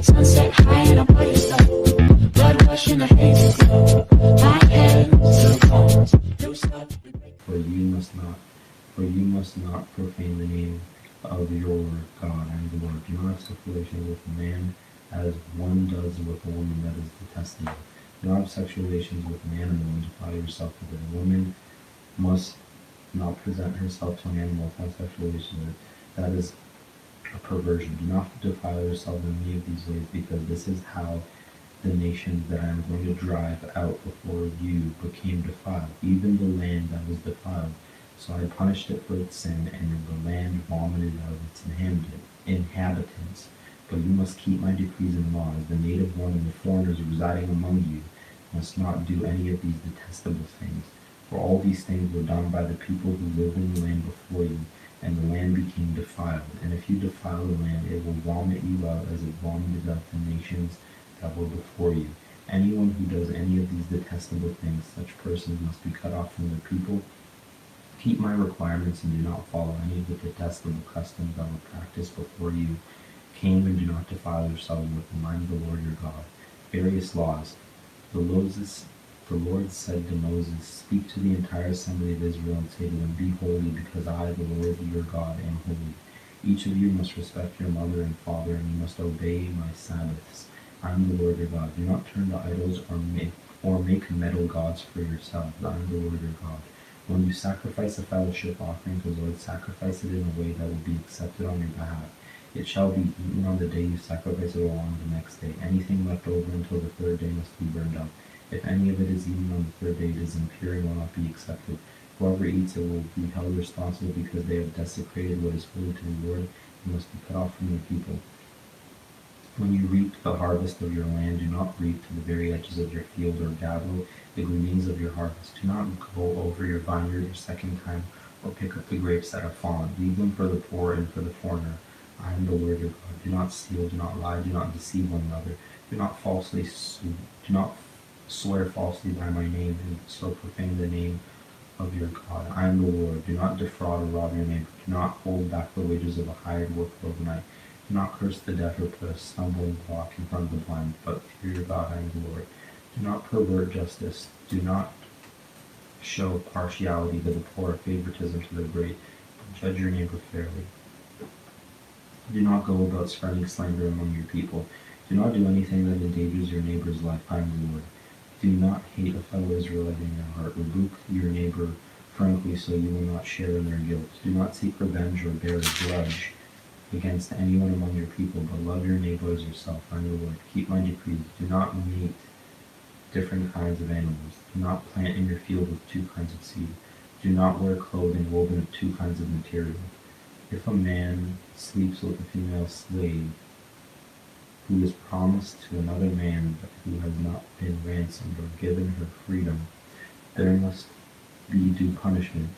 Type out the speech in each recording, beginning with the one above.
Sunset high and I'm by your side. Blood rush in a hazy glow. My hands to the bones. You stop. For you must not profane the name of your God. I am the Lord. Do not have sexual relations with a man as one does with a woman, that is detestable. Do not have sexual relations with an animal and defile yourself with it. A woman must not present herself to an animal without sexual relations with it. That is a perversion. Do not defile yourself in any of these ways, because this is how the nations that I am going to drive out before you became defiled, even the land that was defiled. So I punished it for its sin, and the land vomited out its inhabitants. But you must keep my decrees and laws. The native one and the foreigners residing among you must not do any of these detestable things. For all these things were done by the people who lived in the land before you, and the land became defiled. And if you defile the land, it will vomit you out as it vomited out the nations that were before you. Anyone who does any of these detestable things, such persons must be cut off from their people. Keep my requirements and do not follow any of the detestable customs that were practiced before you came, and do not defile yourselves with the mind of the Lord your God. Various laws. The Lord said to Moses, speak to the entire assembly of Israel and say to them, be holy, because I, the Lord your God, am holy. Each of you must respect your mother and father, and you must obey my Sabbaths. I am the Lord your God. Do not turn to idols or make metal gods for yourselves. I am the Lord your God. When you sacrifice a fellowship offering to the Lord, sacrifice it in a way that will be accepted on your behalf. It shall be eaten on the day you sacrifice it, or on the next day. Anything left over until the third day must be burned up. If any of it is eaten on the third day, it is impure and will not be accepted. Whoever eats it will be held responsible, because they have desecrated what is holy to the Lord, and must be cut off from their people. When you reap the harvest of your land, do not reap to the very edges of your field, or gather the gleanings of your harvest. Do not go over your vineyard a second time, or pick up the grapes that have fallen. Leave them for the poor and for the foreigner. I am the Lord your God. Do not steal, do not lie, do not deceive one another. Do not swear falsely by my name, and so profane the name of your God. I am the Lord. Do not defraud or rob your neighbor. Do not hold back the wages of a hired worker overnight. Do not curse the deaf or put a stumbling block in front of the blind, but fear your God. I am the Lord. Do not pervert justice. Do not show partiality to the poor or favoritism to the great, but judge your neighbor fairly. Do not go about spreading slander among your people. Do not do anything that endangers your neighbor's life. I am the Lord. Do not hate a fellow Israelite in your heart. Rebuke your neighbor frankly, so you will not share in their guilt. Do not seek revenge or bear a grudge against anyone among your people, but love your neighbor as yourself. I am the Lord. Keep my decrees. Do not meet different kinds of animals. Do not plant in your field with two kinds of seed. Do not wear clothing woven of two kinds of material. If a man sleeps with a female slave who is promised to another man but who has not been ransomed or given her freedom, there must be due punishment.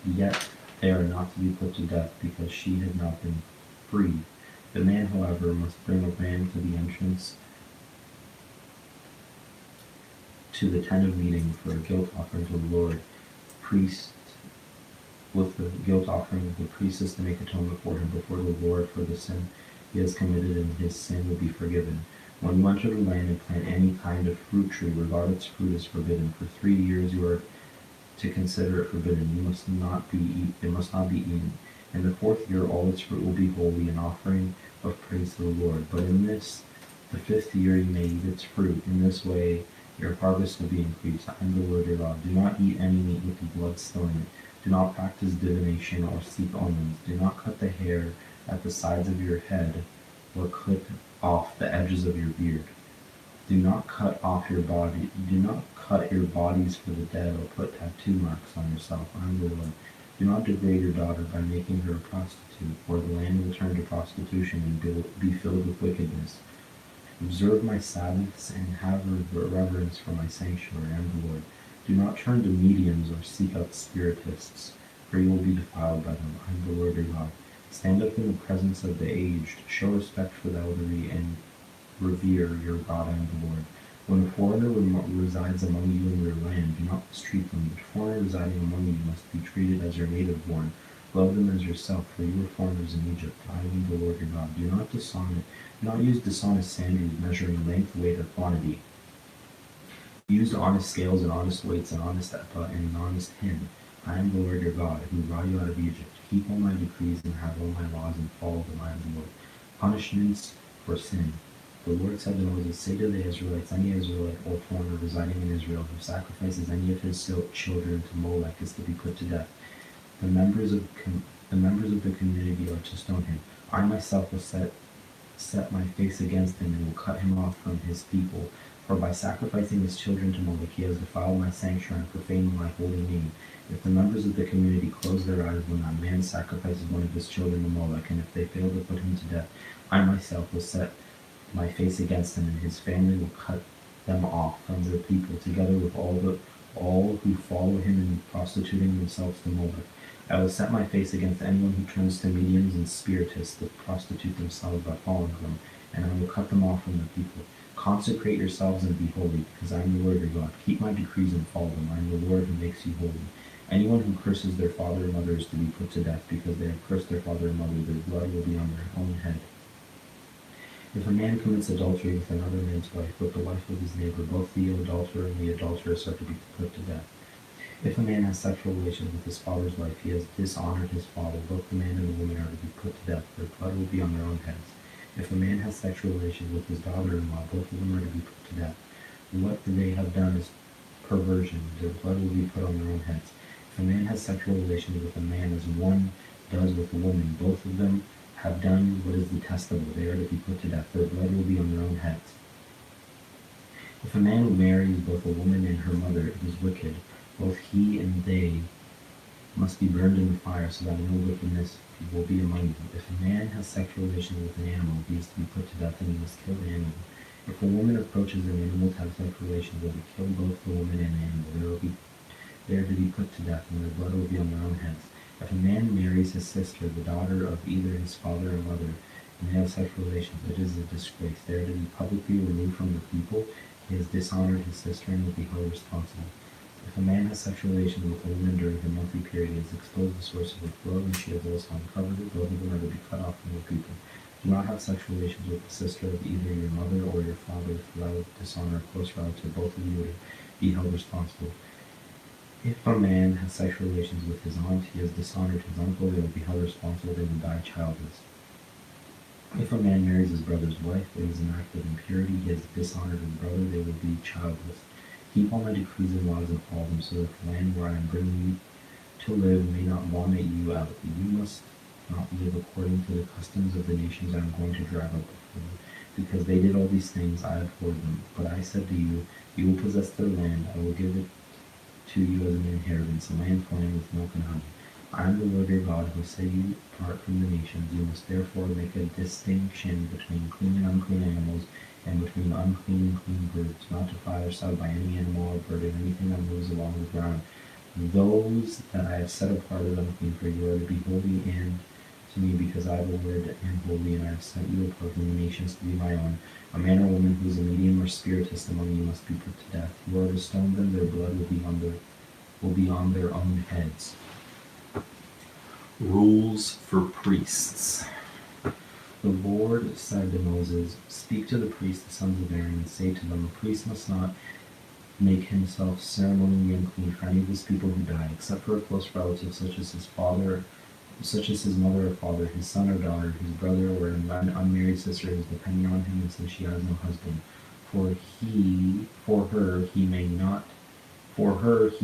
Yet they are not to be put to death, because she had not been freed. The man, however, must bring a ram to the entrance to the tent of meeting for a guilt offering to the Lord. With the guilt offering, the priest is to make atonement for him before the Lord for the sin he has committed, and his sin will be forgiven. When you enter the land and plant any kind of fruit tree, regard its fruit as forbidden. For 3 years you are to consider it forbidden. It must not be eaten. In the 4th year all its fruit will be holy, an offering of praise to the Lord. But in the 5th year you may eat its fruit. In this way your harvest will be increased. I am the Lord your God. Do not eat any meat with the blood still in it. Do not practice divination or seek omens. Do not cut the hair at the sides of your head, or clip off the edges of your beard. Do not cut your bodies for the dead, or put tattoo marks on yourself. I am the Lord. Do not degrade your daughter by making her a prostitute, or the land will turn to prostitution and be filled with wickedness. Observe my Sabbaths and have reverence for my sanctuary. I am the Lord. Do not turn to mediums or seek out spiritists, for you will be defiled by them. I am the Lord your God. Stand up in the presence of the aged, show respect for the elderly, and revere your God. I am the Lord. When a foreigner resides among you in your land, do not mistreat them. The foreigner residing among you must be treated as your native born. Love them as yourself, for you were foreigners in Egypt. I am the Lord your God. Do not use dishonest standards, measuring length, weight, or quantity. Use honest scales and honest weights, and honest ephah and an honest hin. I am the Lord your God, who brought you out of Egypt. Keep all my decrees and have all my laws, and follow them. I am the Lord. Punishments for sin. The Lord said to Moses, say to the Israelites, any Israelite or foreigner residing in Israel who sacrifices any of his children to Molech is to be put to death. The members of the community are to stone him. I myself will set my face against him and will cut him off from his people. For by sacrificing his children to Molech, he has defiled my sanctuary and profaned my holy name. If the members of the community close their eyes when a man sacrifices one of his children to Molech, and if they fail to put him to death, I myself will set my face against him, and his family will cut them off from their people, together with all who follow him in prostituting themselves to Molech. I will set my face against anyone who turns to mediums and spiritists to prostitute themselves by following them, and I will cut them off from the people. Consecrate yourselves and be holy, because I am the Lord your God. Keep my decrees and follow them. I am the Lord who makes you holy. Anyone who curses their father or mother is to be put to death, because they have cursed their father or mother. Their blood will be on their own head. If a man commits adultery with another man's wife, with the wife of his neighbor, both the adulterer and the adulteress are to be put to death. If a man has sexual relations with his father's wife, he has dishonored his father. Both the man and the woman are to be put to death. Their blood will be on their own heads. If a man has sexual relations with his daughter-in-law, both of them are to be put to death. What they have done is perversion. Their blood will be put on their own heads. If a man has sexual relations with a man as one does with a woman, both of them have done what is detestable. They are to be put to death. Their blood will be on their own heads. If a man who marries both a woman and her mother is wicked, both he and they must be burned in the fire, so that no wickedness will be among you. If a man has sexual relations with an animal, he is to be put to death, and he must kill the animal. If a woman approaches an animal to have sexual relations, they will kill both the woman and the animal. They are to be put to death, and their blood will be on their own heads. If a man marries his sister, the daughter of either his father or mother, and they have sexual relations, it is a disgrace. They are to be publicly removed from the people. He has dishonored his sister and will be held responsible. If a man has sexual relations with a woman during her monthly period, he has exposed the source of her flow, and she has also uncovered it. Both of them are to be cut off from the people. Do not have sexual relations with the sister of either your mother or your father, for that would dishonor a close relative. Both of you would be held responsible. If a man has sexual relations with his aunt, he has dishonored his uncle. They will be held responsible. They will die childless. If a man marries his brother's wife, it is an act of impurity. He has dishonored his brother. They will be childless. Keep all my decrees and laws and follow them, so that the land where I am bringing you to live may not vomit you out. You must not live according to the customs of the nations I am going to drive out before you, because they did all these things. I abhorred them. But I said to you, you will possess their land. I will give it to you as an inheritance, a land flowing with milk and honey. I am the Lord your God, who set you apart from the nations. You must therefore make a distinction between clean and unclean animals, and between unclean and clean birds, not to fire yourself by any animal or bird, and anything that moves along the ground. Those that I have set apart as unclean for you are to be holy and to me, because I, the Lord, am holy, and I have set you apart from the nations to be my own. A man or woman who is a medium or spiritist among you must be put to death. You are to stone them; their blood will be on their own heads. Rules for priests. The Lord said to Moses, speak to the priests, the sons of Aaron, and say to them, a priest must not make himself ceremonially unclean for any of his people who die, except for a close relative, such as his mother or father, his son or daughter, his brother, or an unmarried sister who is depending on him, and since she has no husband. For her he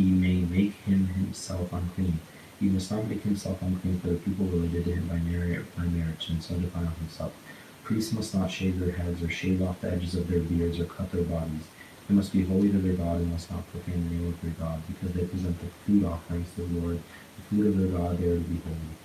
may make himself unclean. He must not make himself unclean for the people related to him by marriage, and so defile himself. Priests must not shave their heads, or shave off the edges of their beards, or cut their bodies. They must be holy to their God, and must not profane the name of their God, because they present the food offerings to the Lord, the food of their God. They are to be holy.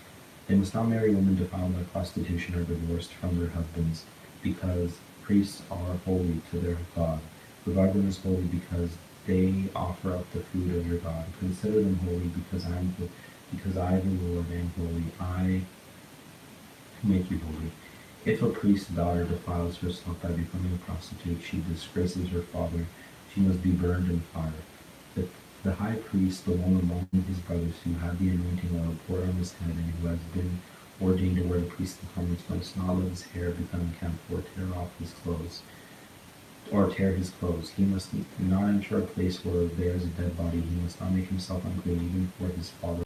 They must not marry women defiled by prostitution or divorced from their husbands, because priests are holy to their God. Regard them as holy, because they offer up the food of your God. Consider them holy, because I, the Lord, am holy. I make you holy. If a priest's daughter defiles herself by becoming a prostitute, she disgraces her father. She must be burned in fire. The high priest, the one among his brothers who had the anointing oil poured on his head, and who has been ordained to wear the priestly garments, must not let his hair become unkempt, or tear his clothes. He must not enter a place where there is a dead body. He must not make himself unclean, even for his father